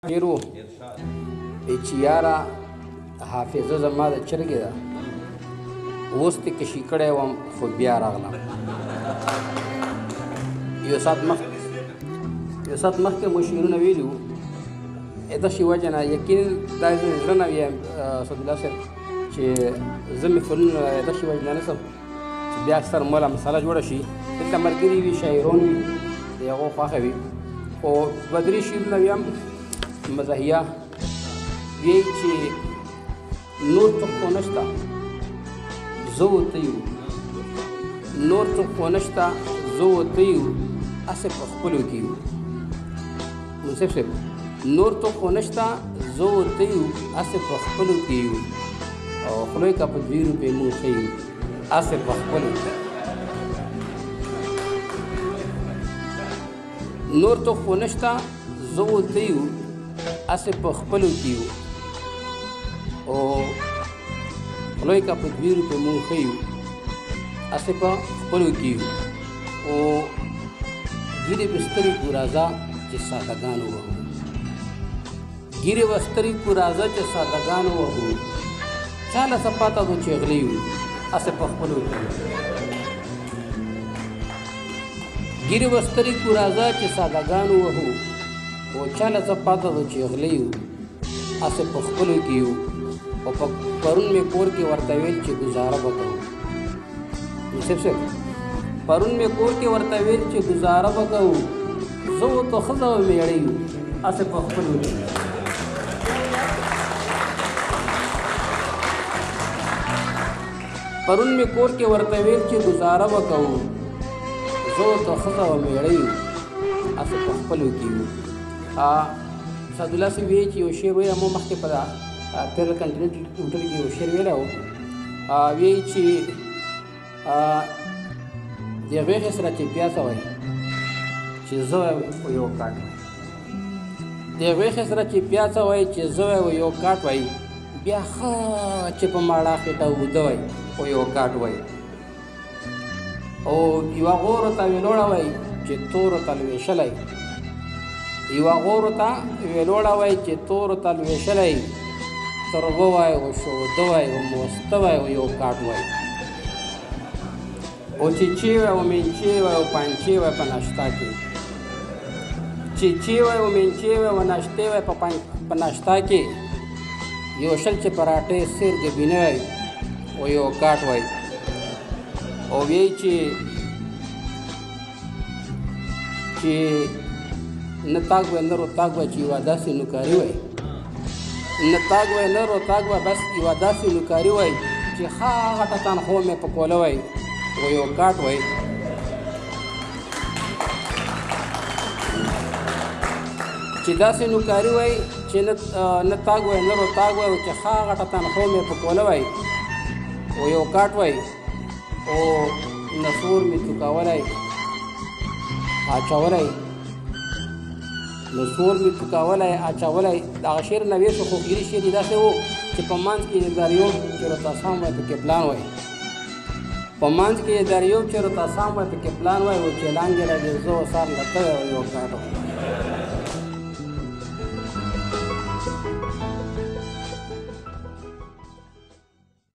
شیرو چې یاره حافظه زما د چرګې ده اوس دې کشي کړی وم خو بیا راغلم یو ساعت مخکې مو شعرونه ویلي وو دغسې وجه نه یقینا دا زړه نه ویم اسدالله صاحب چې زه مې فلمونه دغسې وجه نه نسم چې بیا اکثر موله مسله جوړه شي دلته ملګري وي شاعرون وي د هغو خوښه وي خو دوه درې شعرونه ویم مزاحیه وایي چې نور څوک خو نشته زه و ته یو نور څوک خو نشته زه و ته یو هسې په خپلو کې یو منصف صاحب نور څوک خو نشته زه و ته یو هسې په خپلو کې یو او خدای که په 2 روپۍ مونږ ښه یو هسې په خپلو نور څوک خو نشته زه و ته یو هسې په خپلو کې یو او خدای که په 2 روپۍ مونږ ښه یو هسې په خپلو کې یو او ګیرې به سترګو راځه چې سادهګان ووهو ګیرې به سترګو راځه چې سادهګان ووهو چاله څه پاته ده چې غلی یو هسې په خپلو کې یو ګیرې به سترګو راځه چې سادهګان ووهو او چاله څه پاته ده چې غلی یو هسې په خپلو کې یو او پرون مې کور کې ورته ویل چې ګزاره به کوو یوسف صاحب پرون مې کور کې ورته ویل چې ګزاره به کوو زه ورته ښځه او مېړه یو هسې په خپلو کې پرون مې کور کې ورته ویل چې ګزاره به کوو زه ورته ښځه او مېړه یو هسې په خپلو کې یو سعدالله صاحب وایي چې یو شعر وایي مو مخکې په پیرل کنټیننټ هوټل کې یو شعر ویلی و وایي چې د غوښې سره چې پیازه وایي چې زه و یو کاټ وایي د غوښې سره چې پیازه وایي چې زه و یو کاټ وایي بیا ښه چې په ماړه خېټه اوده وایي و یو کاټ وایي او یوه غورو ته ویلوړه وایي چې تورو ته لوېشلی یوه غورو ته ویلوړه وایي چې تورو ته لوېشلی تربه وای او شوده وای او موسته وای او یو کاټ وای او چیچی وای او منچی وای او پانچی وای په ناشتا کې چیچی وای او منچی وای او ناشته وای په ناشتا کې یو شل چې پراټې سیر ګبینه وای او یو کاټ وای او وی چې نه تاګ وای نه رو تاګ وای چې یوه داسې نوکاري وای نه تاګ وای نه رو تاګ وای بس یوه داسې نوکاري وای چې ښه غټه تنخوا مې په کوله وای و یو کاټ وای چې داسې نوکاري وای چې نه تاګ وای نه رو تاګ وای چې ښه غټه تنخوا مې په کوله وای و یو کاټ وای او نه سور مې توکولی اچولی نو سور مې توکولی اچولی دغه شعر نه ویښ خو ګیري شعر یې داسې و چې په منځ کې یې دریو چې راته اسام وای پکې پلان وای په منځ کې یې دریو چې راته اسام وای پکې پلان وای و چې لاندې راځي زه و سار لته وای یو کاټ وای